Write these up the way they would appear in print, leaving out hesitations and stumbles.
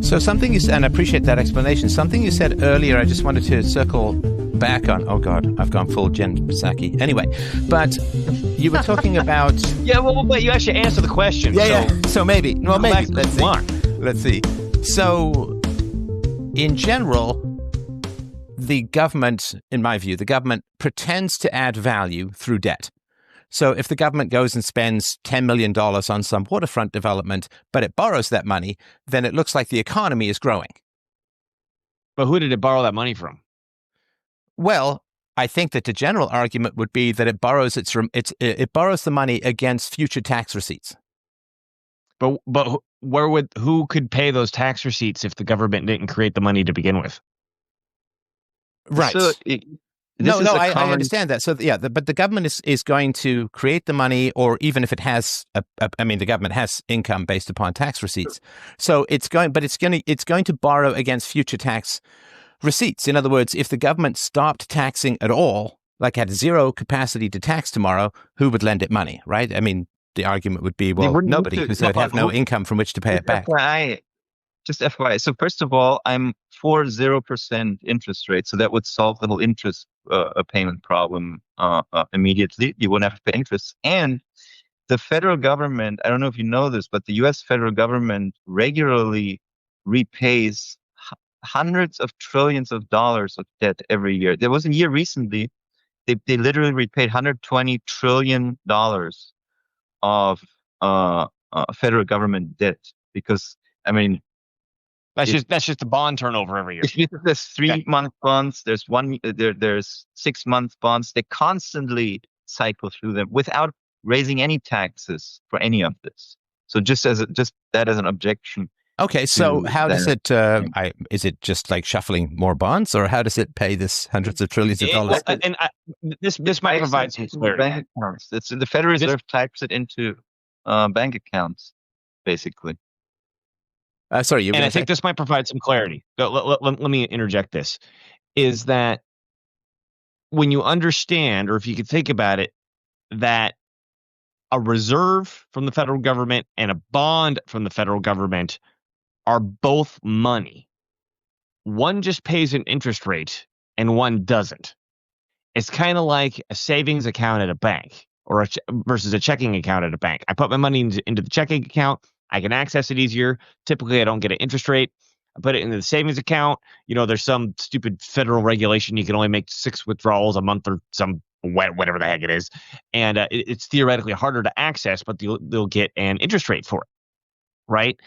So something you said, and I appreciate that explanation, something you said earlier, I just wanted to circle back on. Oh God, I've gone full Jen Psaki. Anyway, but you were talking about... Yeah, well, but you actually answer the question. So maybe. Well, maybe. Let's see. Let's see. So, in general, the government, in my view, the government pretends to add value through debt. So if the government goes and spends $10 million on some waterfront development, but it borrows that money, then it looks like the economy is growing. But who did it borrow that money from? Well, I think that the general argument would be that it borrows it borrows the money against future tax receipts. But who could pay those tax receipts if the government didn't create the money to begin with? Right. So I understand that. So but the government is going to create the money, or even if it has, the government has income based upon tax receipts. So it's going to borrow against future tax receipts. In other words, if the government stopped taxing at all, like had zero capacity to tax tomorrow, who would lend it money, right? I mean, the argument would be, well, nobody, because they'd have no income from which to pay it back. Just FYI. So first of all, I'm for 0% interest rate. So that would solve the whole interest payment problem immediately. You wouldn't have to pay interest. And the federal government, I don't know if you know this, but the U.S. federal government regularly repays hundreds of trillions of dollars of debt every year. There was a year recently, they literally repaid $120 trillion of federal government debt because, I mean, that's just the bond turnover every year. There's 3-month bonds. There's 6-month bonds. They constantly cycle through them without raising any taxes for any of this. So just that as an objection. Okay, so how does it? Is it just like shuffling more bonds, or how does it pay this hundreds of trillions of dollars? This might provide some clarity. Bank accounts. It's the Federal Reserve types it into bank accounts, basically. Sorry, and I think this might provide some clarity. Let me interject this. Is that when you understand, or if you could think about it, that a reserve from the federal government and a bond from the federal government are both money. One just pays an interest rate and one doesn't. It's kind of like a savings account at a bank versus a checking account at a bank. I put my money into the checking account. I can access it easier. Typically, I don't get an interest rate. I put it into the savings account. There's some stupid federal regulation. You can only make 6 withdrawals a month or some whatever the heck it is. And it's theoretically harder to access, but they'll get an interest rate for it. Right.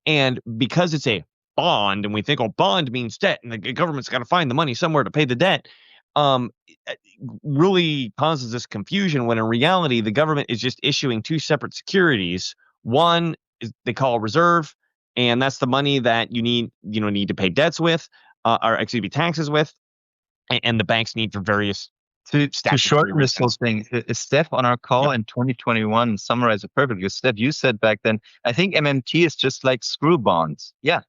And because it's a bond and we think, bond means debt and the government's got to find the money somewhere to pay the debt, it really causes this confusion when in reality, the government is just issuing 2 separate securities. One is they call a reserve, and that's the money that you need to pay debts with, taxes with, and the banks need for various. To shorten this whole thing, Steph on our call in 2021 summarized it perfectly. Steph, you said back then, I think MMT is just like screw bonds. Yeah,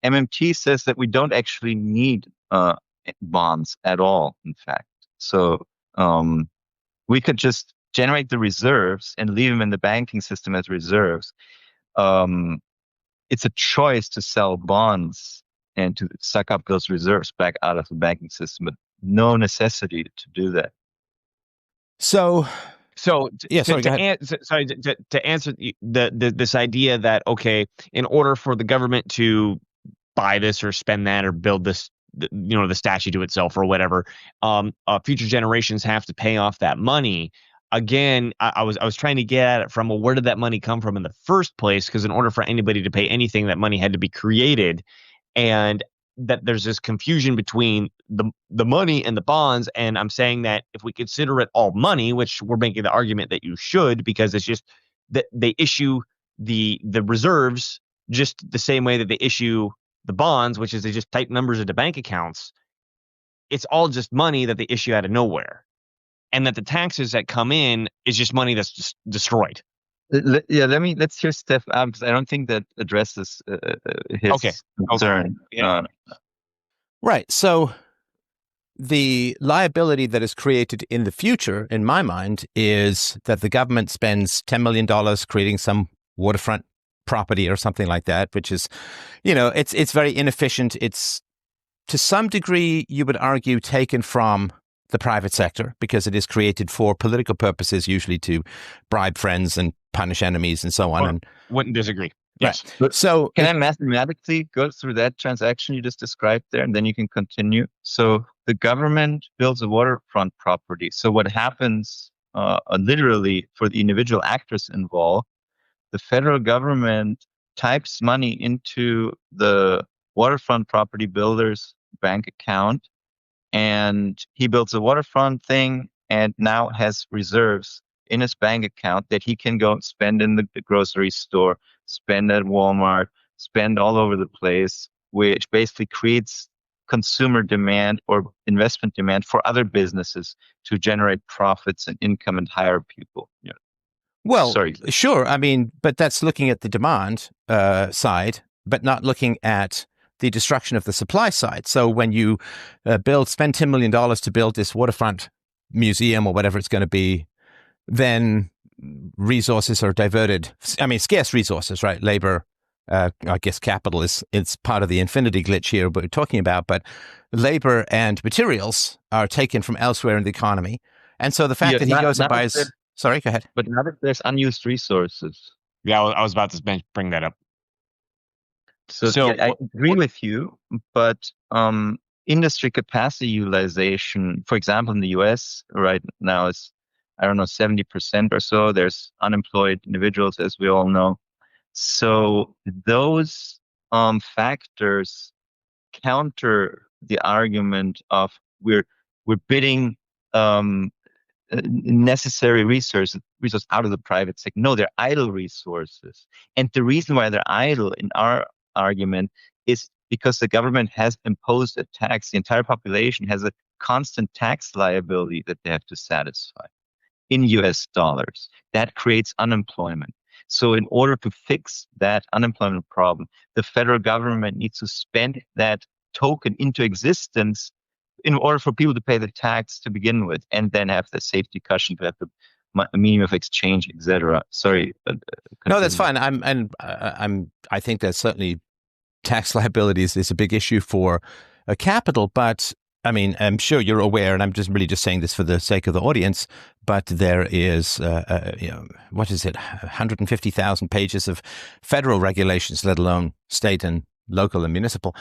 MMT says that we don't actually need bonds at all, in fact. So we could just generate the reserves and leave them in the banking system as reserves. It's a choice to sell bonds and to suck up those reserves back out of the banking system, but no necessity to do that. So yeah. To answer this idea that in order for the government to buy this or spend that or build this, the statue to itself or whatever, future generations have to pay off that money. Again, I was trying to get at it from where did that money come from in the first place? Because in order for anybody to pay anything, that money had to be created, and that there's this confusion between the money and the bonds. And I'm saying that if we consider it all money, which we're making the argument that you should, because it's just that they issue the reserves just the same way that they issue the bonds, which is they just type numbers into bank accounts. It's all just money that they issue out of nowhere. And that the taxes that come in is just money that's just destroyed. Yeah, let's hear Steph out, because I don't think that addresses his concern. Yeah. Right. So the liability that is created in the future, in my mind, is that the government spends $10 million creating some waterfront property or something like that, which is, it's very inefficient. It's to some degree, you would argue, taken from the private sector because it is created for political purposes, usually to bribe friends and punish enemies and so on. Well, and wouldn't disagree. Yes. Right. But so can I mathematically go through that transaction you just described there, and then you can continue? So the government builds a waterfront property. So what happens literally for the individual actors involved, the federal government types money into the waterfront property builder's bank account, and he builds a waterfront thing and now has reserves in his bank account that he can go spend in the grocery store, spend at Walmart, spend all over the place, which basically creates consumer demand or investment demand for other businesses to generate profits and income and hire people. Yeah. Well, sure. I mean, but that's looking at the demand side, but not looking at the destruction of the supply side. So when you spend $10 million to build this waterfront museum or whatever it's going to be, then resources are diverted. I mean, scarce resources, right? Labor, I guess capital is part of the infinity glitch here we're talking about, but labor and materials are taken from elsewhere in the economy. And so the fact that he goes and buys... Sorry, go ahead. But now that there's unused resources. Yeah, I was about to bring that up. So yeah, I agree with you, but industry capacity utilization, for example, in the US right now is, 70% or so. There's unemployed individuals, as we all know. So those factors counter the argument of we're bidding necessary resources out of the private sector. No, they're idle resources. And the reason why they're idle in our argument is because the government has imposed a tax. The entire population has a constant tax liability that they have to satisfy in US dollars. That creates unemployment. So in order to fix that unemployment problem, the federal government needs to spend that token into existence in order for people to pay the tax to begin with, and then have the safety cushion to have the medium of exchange, etc. Sorry. No, that's fine. I think that certainly tax liabilities is a big issue for capital, but I mean, I'm sure you're aware, and I'm just saying this for the sake of the audience, but there is, what is it, 150,000 pages of federal regulations, let alone state and local and municipal.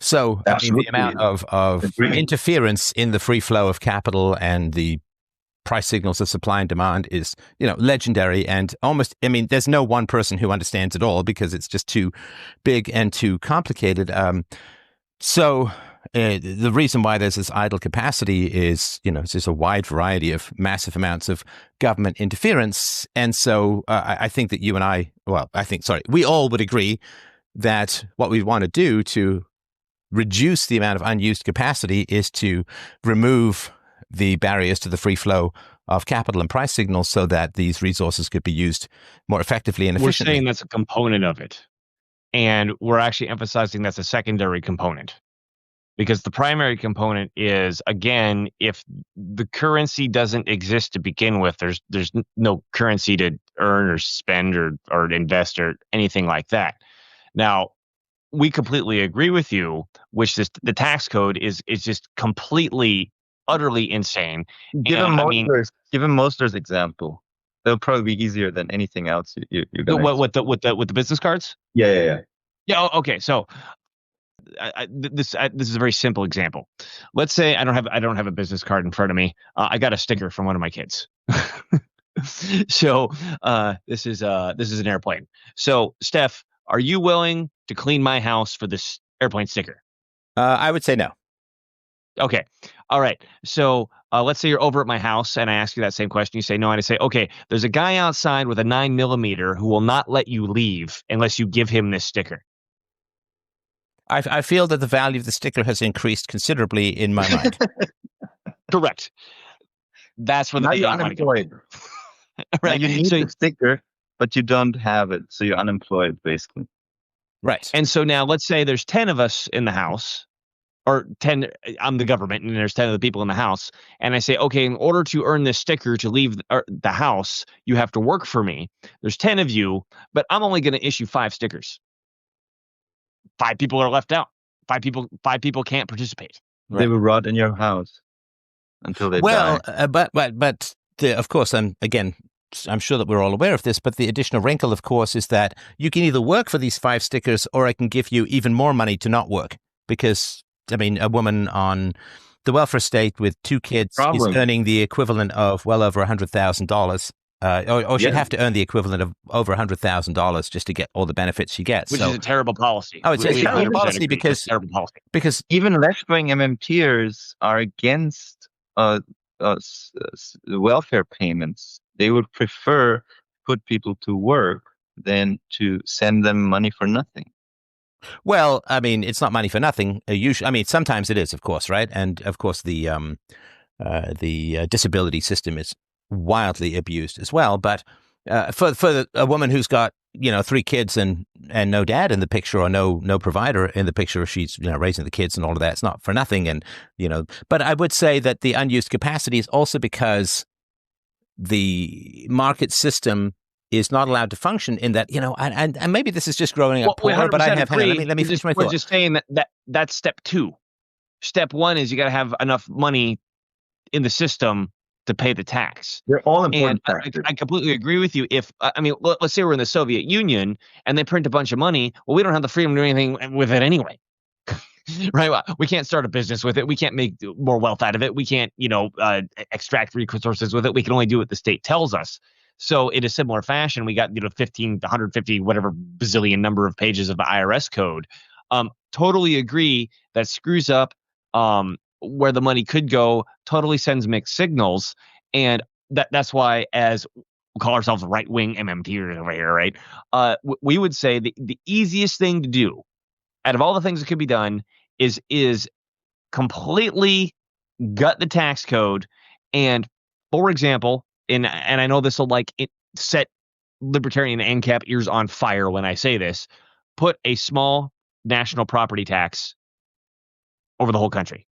So I mean, the amount of interference in the free flow of capital and the price signals of supply and demand is, legendary, and almost, I mean, there's no one person who understands it all because it's just too big and too complicated. So the reason why there's this idle capacity is, it's just a wide variety of massive amounts of government interference. And so I think that we all would agree that what we want to do to reduce the amount of unused capacity is to remove the barriers to the free flow of capital and price signals so that these resources could be used more effectively and efficiently. We're saying that's a component of it. And we're actually emphasizing that's a secondary component. Because the primary component is, again, if the currency doesn't exist to begin with, there's no currency to earn or spend or invest or anything like that. Now, we completely agree with you, which is the tax code is just completely, utterly insane. Give him Mosler's example. It'll probably be easier than anything else you're going with the business cards. Yeah. Yeah. Okay. So this is a very simple example. Let's say I don't have a business card in front of me. I got a sticker from one of my kids. So this is an airplane. So Steph, are you willing to clean my house for this airplane sticker? I would say no. Okay. All right. So let's say you're over at my house and I ask you that same question. You say no. And I say, okay, there's a guy outside with a 9mm who will not let you leave unless you give him this sticker. I feel that the value of the sticker has increased considerably in my mind. Correct. That's where you're unemployed. Right. Now you need the sticker, but you don't have it. So you're unemployed, basically. Right. And so now let's say there's 10 of us in the house or 10, I'm the government and there's 10 of the people in the house. And I say, okay, in order to earn this sticker to leave the house, you have to work for me. There's 10 of you, but I'm only going to issue 5 stickers. 5 people are left out. 5 people can't participate. Right. They will rot in your house until they die. But of course, again, I'm sure that we're all aware of this, but the additional wrinkle, of course, is that you can either work for these 5 stickers or I can give you even more money to not work. Because, I mean, a woman on the welfare state with 2 kids is earning the equivalent of well over $100,000. Or she'd have to earn the equivalent of over $100,000 just to get all the benefits she gets. Which is a terrible policy. Oh, it's a terrible policy because even left-wing MMTers are against welfare payments. They would prefer to put people to work than to send them money for nothing. Well, I mean, it's not money for nothing. Usually, I mean, sometimes it is, of course, right? And of course, the disability system is wildly abused as well. But for a woman who's got 3 kids and no dad in the picture or no provider in the picture, she's raising the kids and all of that. It's not for nothing. And but I would say that the unused capacity is also because the market system is not allowed to function in that, and maybe this is just growing up poor, but I have, let me finish my thought. We're just saying that's step 2. Step 1 is you got to have enough money in the system to pay the tax. They're all important factors. I completely agree with you. If, let's say we're in the Soviet Union and they print a bunch of money, well, we don't have the freedom to do anything with it anyway. Right? Well, we can't start a business with it. We can't make more wealth out of it. We can't, extract resources with it. We can only do what the state tells us. So in a similar fashion, we got 15 to 150 whatever bazillion number of pages of the IRS code. Totally agree that screws up where the money could go. Totally sends mixed signals, and that's why, as we call ourselves right-wing MMT over here, right? We would say the easiest thing to do out of all the things that could be done is completely gut the tax code, and for example. And I know this will set libertarian ANCAP ears on fire when I say this, put a small national property tax over the whole country.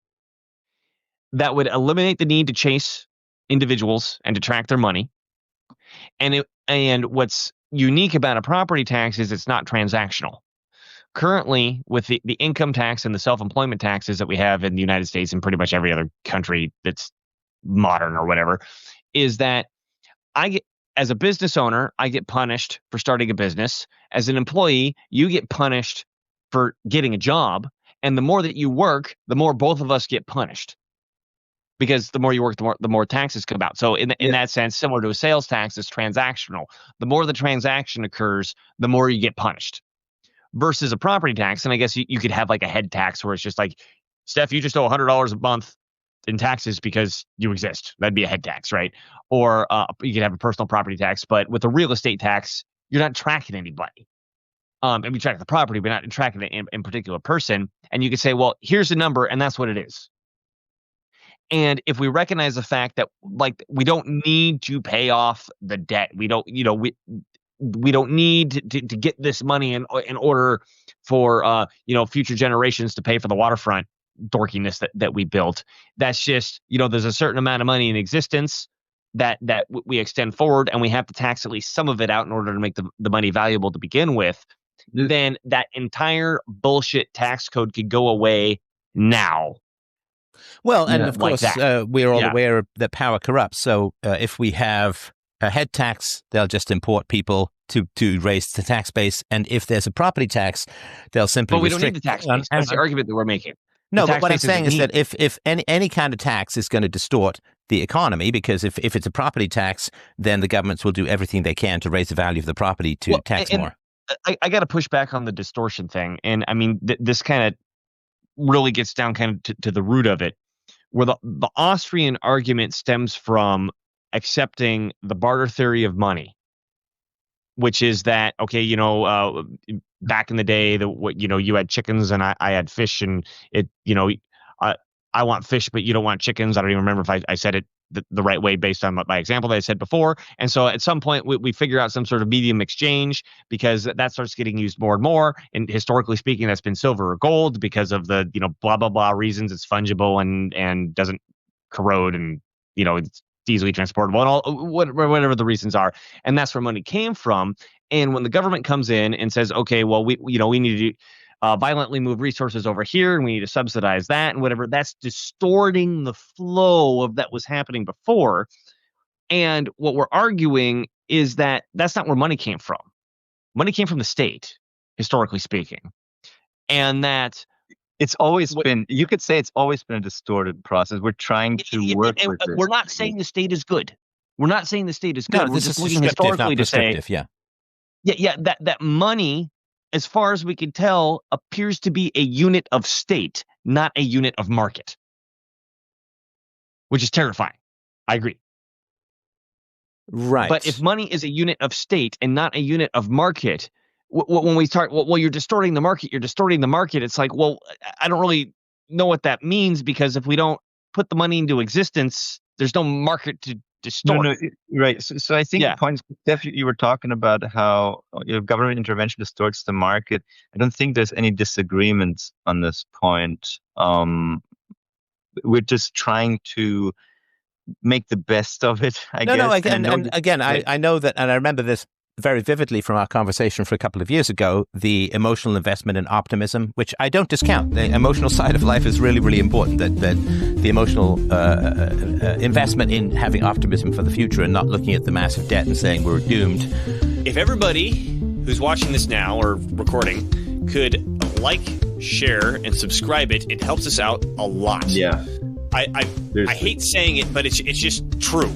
That would eliminate the need to chase individuals and to track their money. And what's unique about a property tax is it's not transactional. Currently, with the income tax and the self-employment taxes that we have in the United States and pretty much every other country that's modern or whatever, is that as a business owner, I get punished for starting a business. As an employee, you get punished for getting a job. And the more that you work, the more both of us get punished. Because the more you work, the more taxes come out. So in that sense, similar to a sales tax, it's transactional. The more the transaction occurs, the more you get punished. Versus a property tax, and I guess you could have a head tax where it's just like, Steph, you just owe $100 a month in taxes because you exist. That'd be a head tax, right? Or you could have a personal property tax, but with a real estate tax, you're not tracking anybody. And we track the property, but not tracking it in particular person. And you could say, well, here's a number, and that's what it is. And if we recognize the fact that we don't need to pay off the debt, we don't, we don't need to get this money in order for future generations to pay for the waterfront dorkiness that we built. That's just, there's a certain amount of money in existence that we extend forward, and we have to tax at least some of it out in order to make the money valuable to begin with. Then that entire bullshit tax code could go away now. Well, and of course, we're all aware that power corrupts. So if we have a head tax, they'll just import people to raise the tax base. And if there's a property tax, they'll simply we don't need the tax base. That's the argument that we're making. No, but what I'm saying is that if any kind of tax is going to distort the economy, because if it's a property tax, then the governments will do everything they can to raise the value of the property to tax more. I got to push back on the distortion thing. And I mean, this kind of really gets down kind of to the root of it, where the Austrian argument stems from accepting the barter theory of money, which is that, okay, back in the day, you had chickens and I had fish, and I want fish, but you don't want chickens. I don't even remember if I said it the right way based on my example that I said before. And so at some point we figure out some sort of medium exchange, because that starts getting used more and more. And historically speaking, that's been silver or gold because of the, blah, blah, blah reasons. It's fungible and doesn't corrode, and, it's easily transportable, and all whatever the reasons are. And that's where money came from. And when the government comes in and says, okay, well, we need to violently move resources over here, and we need to subsidize that and whatever, that's distorting the flow of that was happening before. And what we're arguing is that that's not where money came from. Money came from the state, historically speaking. And that it's always been, you could say it's always been a distorted process. We're trying to work with this. We're not saying the state is good. We're not saying the state is good. No, we're this just is looking historically to say, that money, as far as we can tell, appears to be a unit of state, not a unit of market, which is terrifying. I agree. Right. But if money is a unit of state and not a unit of market, when we start, well, you're distorting the market, it's like, well, I don't really know what that means, because if we don't put the money into existence, there's no market to distort. No, right. So I think the point, Steph, you were talking about how government intervention distorts the market. I don't think there's any disagreement on this point. We're just trying to make the best of it, I guess. I know that, and I remember this very vividly from our conversation for a couple of years ago, the emotional investment in optimism, which I don't discount. The emotional side of life is really, really important, that the emotional investment in having optimism for the future and not looking at the massive debt and saying we're doomed. If everybody who's watching this now or recording could like, share, and subscribe it helps us out a lot. Yeah. I hate saying it, but it's just true.